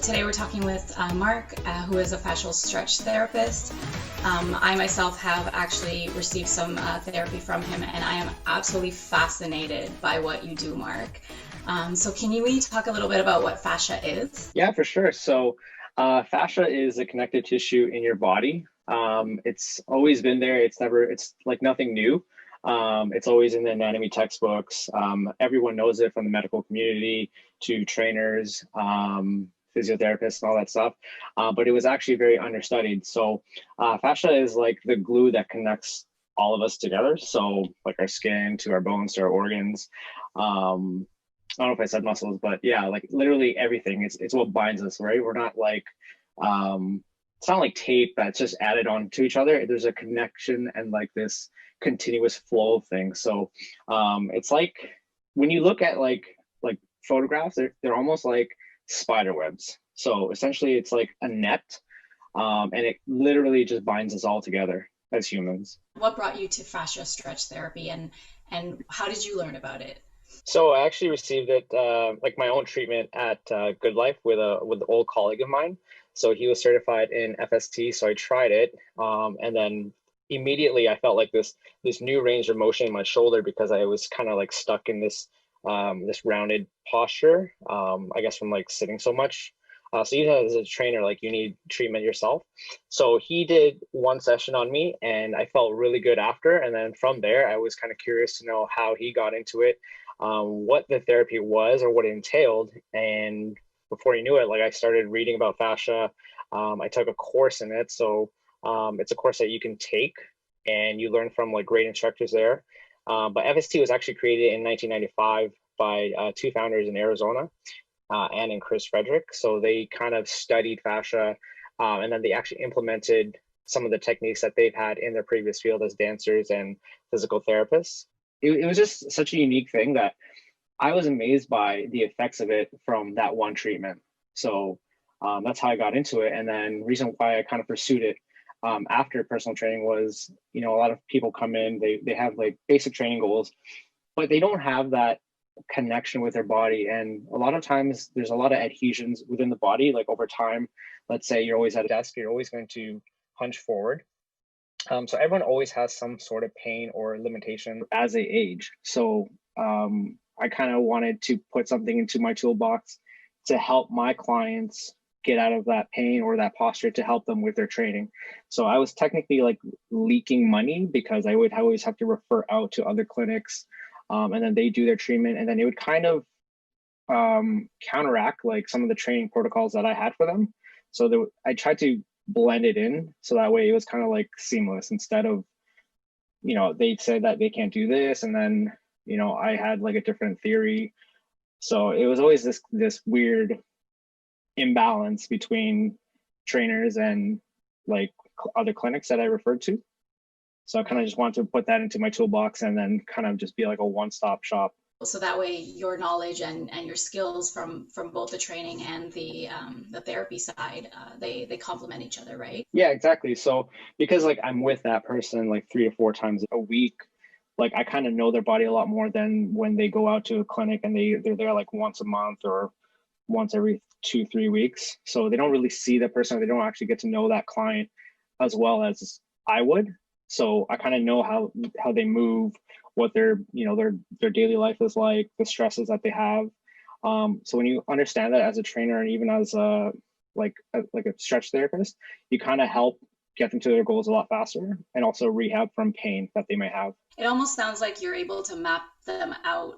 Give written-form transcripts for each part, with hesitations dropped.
Today we're talking with Mark, who is a fascial stretch therapist. I myself have actually received some therapy from him, and I am absolutely fascinated by what you do, Mark. So can we talk a little bit about what fascia is? Yeah, for sure. So, fascia is a connective tissue in your body. It's always been there. It's like nothing new. It's always in the anatomy textbooks. Everyone knows it from the medical community to trainers, physiotherapists, and all that stuff. But it was actually very understudied. So, fascia is like the glue that connects all of us together. So, like our skin to our bones to our organs. I don't know if I said muscles, but yeah, like literally everything. It's what binds us, right? We're not like it's not like tape that's just added on to each other. There's a connection and like this continuous flow of things. So it's like when you look at like photographs, they're almost like spider webs. So essentially it's like a net, and it literally just binds us all together as humans. What brought you to fascia stretch therapy, and how did you learn about it? So I actually received it like my own treatment at Good Life with an old colleague of mine. So he was certified in FST, so I tried it, and then immediately I felt like this new range of motion in my shoulder because I was kind of like stuck in this rounded posture. I guess from like sitting so much. So even as a trainer, like you need treatment yourself. So he did one session on me, and I felt really good after. And then from there, I was kind of curious to know how he got into it, what the therapy was or what it entailed. And before you knew it, like I started reading about fascia. I took a course in it. So it's a course that you can take and you learn from like great instructors there. But FST was actually created in 1995 by two founders in Arizona, Ann and Chris Frederick. So they kind of studied fascia, and then they actually implemented some of the techniques that they've had in their previous field as dancers and physical therapists. It was just such a unique thing that I was amazed by the effects of it from that one treatment. So that's how I got into it. And then reason why I kind of pursued it after personal training was, a lot of people come in, they have like basic training goals, but they don't have that connection with their body. And a lot of times there's a lot of adhesions within the body. Like over time, let's say you're always at a desk, you're always going to hunch forward. So everyone always has some sort of pain or limitation as they age. So I kind of wanted to put something into my toolbox to help my clients get out of that pain or that posture to help them with their training. So I was technically like leaking money because I would always have to refer out to other clinics, and then they do their treatment, and then it would kind of counteract like some of the training protocols that I had for them. So I tried to blend it in so that way it was kind of like seamless instead of, they said that they can't do this, and then I had like a different theory. So it was always this weird imbalance between trainers and like other clinics that I referred to. So I kind of just wanted to put that into my toolbox and then kind of just be like a one-stop shop. So that way your knowledge and your skills from both the training and the therapy side, they complement each other, right? Yeah, exactly. So because like I'm with that person like 3 to 4 times a week, like I kind of know their body a lot more than when they go out to a clinic and they're there like once a month or once every 2, 3 weeks. So they don't really see the person. They don't actually get to know that client as well as I would. So I kind of know how they move, what their daily life is like, the stresses that they have. So when you understand that as a trainer and even as like a stretch therapist, you kind of help get them to their goals a lot faster and also rehab from pain that they may have. It almost sounds like you're able to map them out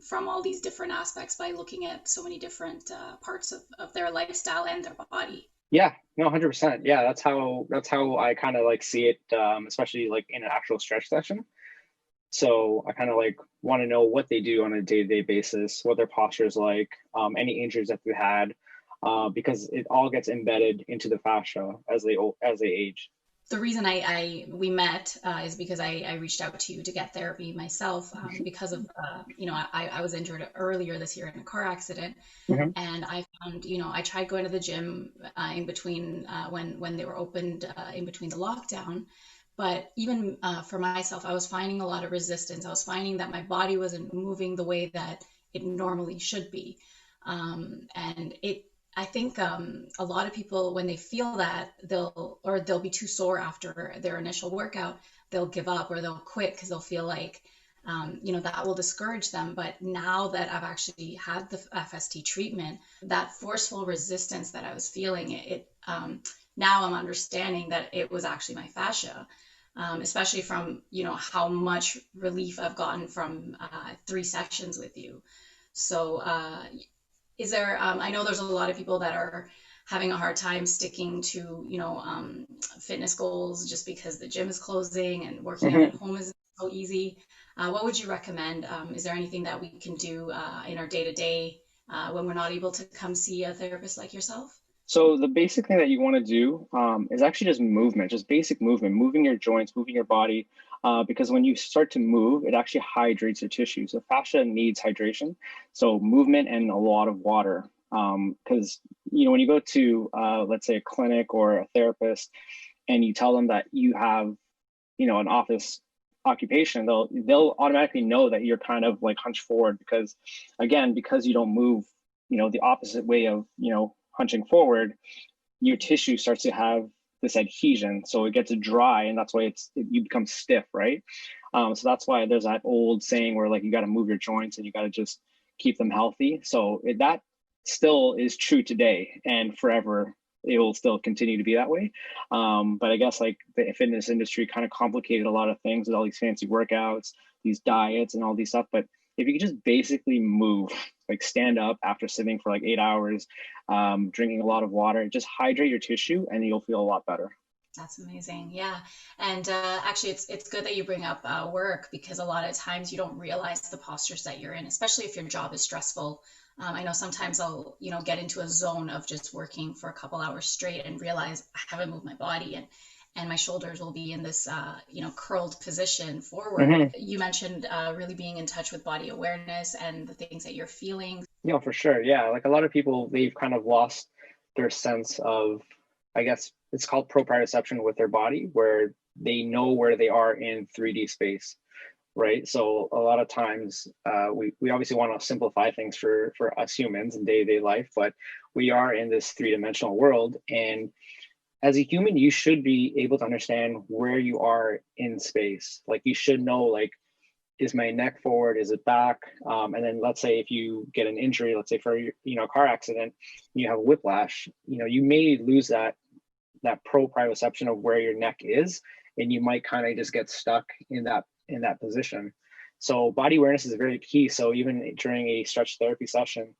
from all these different aspects by looking at so many different parts of their lifestyle and their body. Yeah, no, 100%. Yeah, that's how I kind of like see it, especially like in an actual stretch session. So I kind of like want to know what they do on a day-to-day basis, what their posture is like, any injuries that they had, because it all gets embedded into the fascia as they age. The reason we met is because I reached out to you to get therapy myself because of I was injured earlier this year in a car accident, Mhm. and I found I tried going to the gym in between when they were opened in between the lockdown, but even for myself I was finding a lot of resistance. I was finding that my body wasn't moving the way that it normally should be, and it I think a lot of people, when they feel that, they'll be too sore after their initial workout, they'll give up or they'll quit because they'll feel like, that will discourage them. But now that I've actually had the FST treatment, that forceful resistance that I was feeling, now I'm understanding that it was actually my fascia, especially from, how much relief I've gotten from 3 sessions with you. So, is there, I know there's a lot of people that are having a hard time sticking to, fitness goals just because the gym is closing and working out at Mhm. home isn't so easy. What would you recommend? Is there anything that we can do in our day to day when we're not able to come see a therapist like yourself? So the basic thing that you want to do is actually just movement, just basic movement, moving your joints, moving your body, because when you start to move, it actually hydrates your tissue. So fascia needs hydration, so movement and a lot of water. Because when you go to let's say a clinic or a therapist, and you tell them that you have an office occupation, they'll automatically know that you're kind of like hunched forward because, again, because you don't move the opposite way of hunching forward, your tissue starts to have this adhesion, so it gets dry, and that's why you become stiff, right? So that's why there's that old saying where like you got to move your joints and you got to just keep them healthy. So that still is true today and forever. It will still continue to be that way. But I guess like the fitness industry kind of complicated a lot of things with all these fancy workouts, these diets, and all these stuff. But if you could just basically move, like stand up after sitting for like 8 hours, drinking a lot of water, just hydrate your tissue, and you'll feel a lot better. That's amazing. Yeah. And actually, it's good that you bring up work because a lot of times you don't realize the postures that you're in, especially if your job is stressful. I know sometimes I'll, get into a zone of just working for a couple hours straight and realize I haven't moved my body and my shoulders will be in this, curled position forward. Mm-hmm. You mentioned really being in touch with body awareness and the things that you're feeling. For sure. Yeah. Like a lot of people, they've kind of lost their sense of, I guess it's called proprioception with their body, where they know where they are in 3D space, right? So a lot of times we obviously want to simplify things for us humans in day-to-day life, but we are in this three-dimensional world. And as a human, you should be able to understand where you are in space. Like you should know, like, is my neck forward? Is it back? And then let's say if you get an injury, let's say for a car accident, you have whiplash. You may lose that proprioception of where your neck is, and you might kind of just get stuck in that position. So body awareness is very key. So even during a stretch therapy session,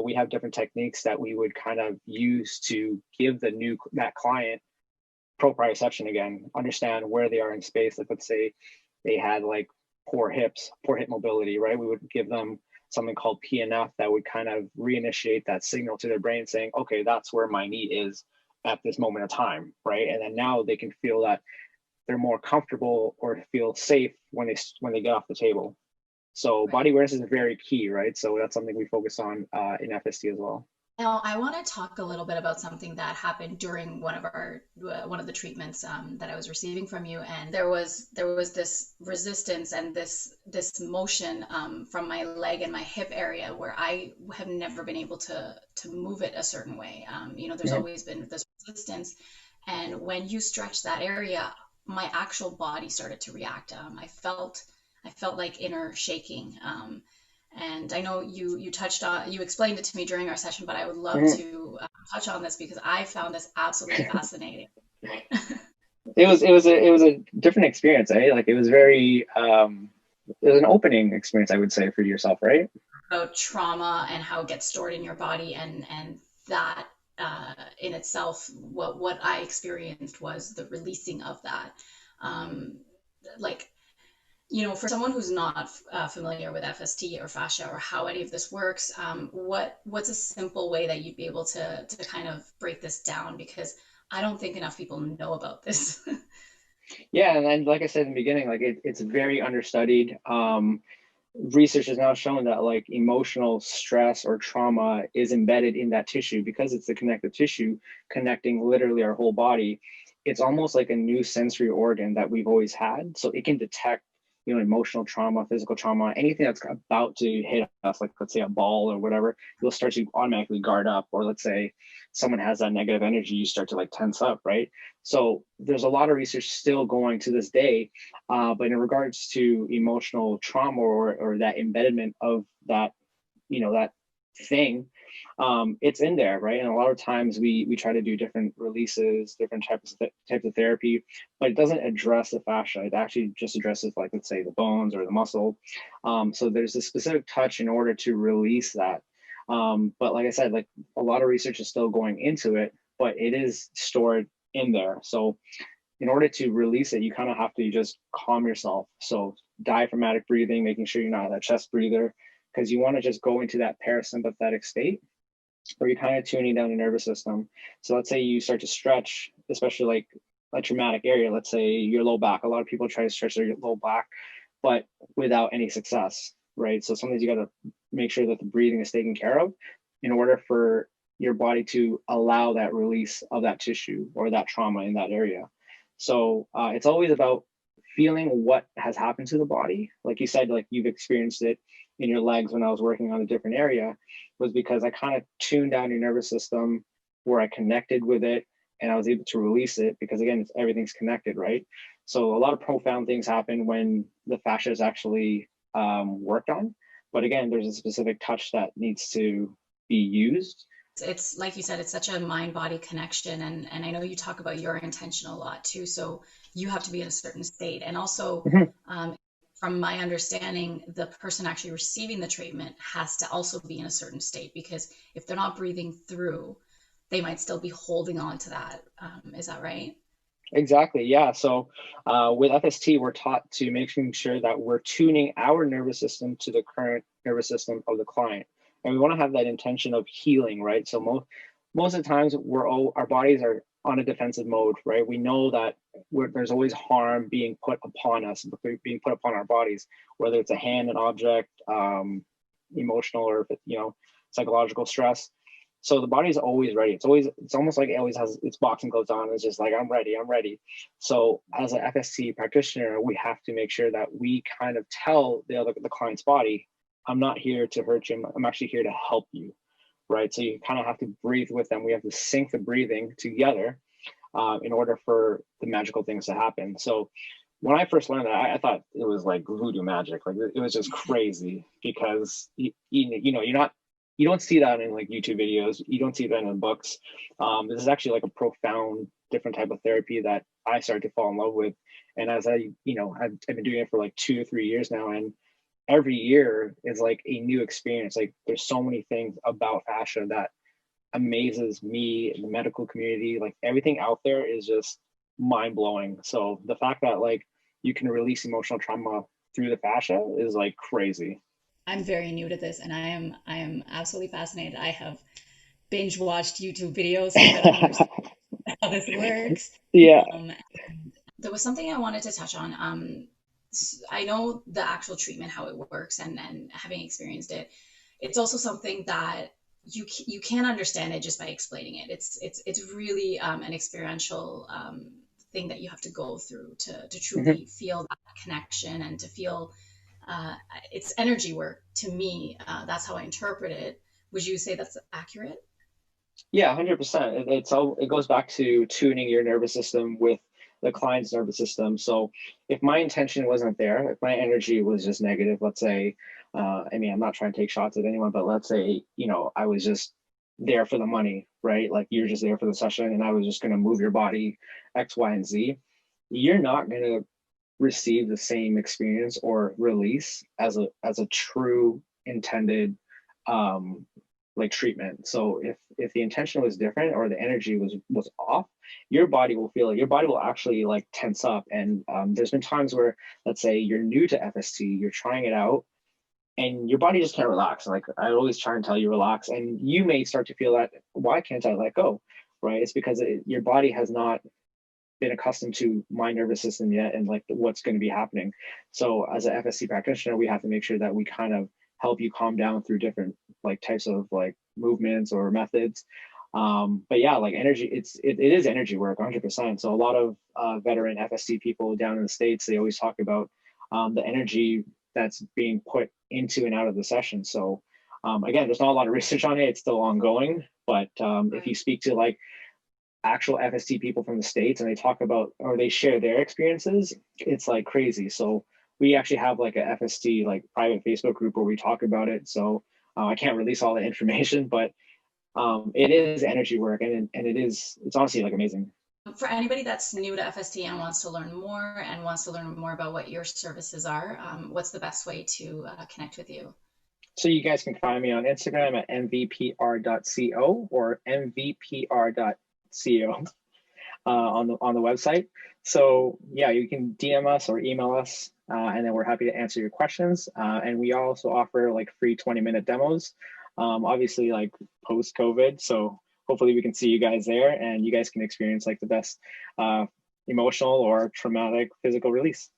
we have different techniques that we would kind of use to give that client proprioception again, understand where they are in space. Like let's say they had like poor hips, poor hip mobility, right? We would give them something called PNF that would kind of reinitiate that signal to their brain saying, okay, that's where my knee is at this moment of time, right? And then now they can feel that they're more comfortable or feel safe when they get off the table. So Right. body awareness is very key, right? So that's something we focus on in FST as well. Now, I want to talk a little bit about something that happened during one of the treatments that I was receiving from you, and there was this resistance and this motion from my leg and my hip area where I have never been able to move it a certain way. There's Mhm. always been this resistance, and when you stretch that area, my actual body started to react. I felt like inner shaking. And I know you explained it to me during our session, but I would love Mhm. to touch on this because I found this absolutely fascinating. It was a different experience, eh? Like it was an opening experience, I would say, for yourself, right? About trauma and how it gets stored in your body, and that in itself, what I experienced was the releasing of that. Um, like for someone who's not familiar with FST or fascia or how any of this works, what's a simple way that you'd be able to kind of break this down? Because I don't think enough people know about this. Yeah, and then like I said in the beginning, like it's very understudied. Research has now shown that like emotional stress or trauma is embedded in that tissue because it's the connective tissue connecting literally our whole body. It's almost like a new sensory organ that we've always had, so it can detect emotional trauma, physical trauma, anything that's about to hit us, like let's say a ball or whatever, you'll start to automatically guard up. Or let's say someone has that negative energy, you start to like tense up, right? So there's a lot of research still going to this day, but in regards to emotional trauma, or that embedment of that, that thing, it's in there, right? And a lot of times we try to do different releases, different types of therapy, but it doesn't address the fascia. It actually just addresses, like, let's say the bones or the muscle. So there's a specific touch in order to release that. But like I said, like, a lot of research is still going into it, but it is stored in there. So in order to release it, you kind of have to just calm yourself. So diaphragmatic breathing, making sure you're not that chest breather, because you want to just go into that parasympathetic state where you're kind of tuning down your nervous system. So let's say you start to stretch, especially like a traumatic area, let's say your low back. A lot of people try to stretch their low back, but without any success, right? So sometimes you got to make sure that the breathing is taken care of in order for your body to allow that release of that tissue or that trauma in that area. So it's always about feeling what has happened to the body. Like you said, like you've experienced it in your legs when I was working on a different area, was because I kind of tuned down your nervous system where I connected with it, and I was able to release it, because again, everything's connected, right? So a lot of profound things happen when the fascia is actually worked on. But again, there's a specific touch that needs to be used. It's like you said, it's such a mind body connection, and I know you talk about your intention a lot too, so you have to be in a certain state. And also, Mhm. from my understanding, the person actually receiving the treatment has to also be in a certain state, because if they're not breathing through, they might still be holding on to that. Is that right? Exactly. Yeah. So with FST, we're taught to making sure that we're tuning our nervous system to the current nervous system of the client, and we want to have that intention of healing, right? So most of the times our bodies are on a defensive mode, right? We know that there's always harm being put upon us, being put upon our bodies, whether it's a hand, an object, emotional, or psychological stress. So the body's always ready. It's almost like it always has its boxing gloves on. It's just like, I'm ready, I'm ready. So as an FSC practitioner, we have to make sure that we kind of tell the client's body, I'm not here to hurt you. I'm actually here to help you, right? So you kind of have to breathe with them. We have to sync the breathing together in order for the magical things to happen. So when I first learned that, I thought it was like voodoo magic. Like, it was just crazy, because you don't see that in like YouTube videos. You don't see that in books. This is actually like a profound, different type of therapy that I started to fall in love with. And as I've been doing it for like 2 to 3 years now, and every year is like a new experience. Like, there's so many things about fascia that amazes me and the medical community. Like, everything out there is just mind blowing. So the fact that like you can release emotional trauma through the fascia is like crazy. I'm very new to this, and I am absolutely fascinated. I have binge watched YouTube videos to try to understand how this works. Yeah. Um, there was something I wanted to touch on. I know the actual treatment, how it works, and having experienced it, it's also something that you can't understand it just by explaining it. It's really an experiential thing that you have to go through to Mhm. truly feel that connection and to feel uh, it's energy work to me. That's how I interpret it. Would you say that's accurate? Yeah, 100%. It goes back to tuning your nervous system with the client's nervous system. So if my intention wasn't there, if my energy was just negative, let's say, I mean, I'm not trying to take shots at anyone, but let's say, I was just there for the money, right? Like, you're just there for the session, and I was just going to move your body X, Y, and Z. You're not going to receive the same experience or release as a true intended like treatment. So if the intention was different, or the energy was off, your body will feel it. Your body will actually like tense up. And there's been times where, let's say you're new to FST, you're trying it out, and your body just can't relax. Like, I always try and tell you, relax, and you may start to feel that, why can't I let go? Right? It's because your body has not been accustomed to my nervous system yet, and like what's going to be happening. So as an FSC practitioner, we have to make sure that we kind of help you calm down through different like types of like movements or methods. But yeah, like energy, it is energy work, 100%. So a lot of veteran FSC people down in the States, they always talk about the energy that's being put into and out of the session. So again, there's not a lot of research on it. It's still ongoing, but if you speak to like actual FST people from the States and they talk about, or they share their experiences, it's like crazy. So we actually have like a FST like private Facebook group where we talk about it. So I can't release all the information, but it is energy work, and it's honestly like amazing. For anybody that's new to FST and wants to learn more and wants to learn more about what your services are, what's the best way to connect with you? So you guys can find me on Instagram at mvpr.co or mvpr.co on the website. So yeah, you can DM us or email us, and then we're happy to answer your questions. And we also offer like free 20-minute demos, obviously like post COVID. So hopefully we can see you guys there, and you guys can experience like the best emotional or traumatic physical release.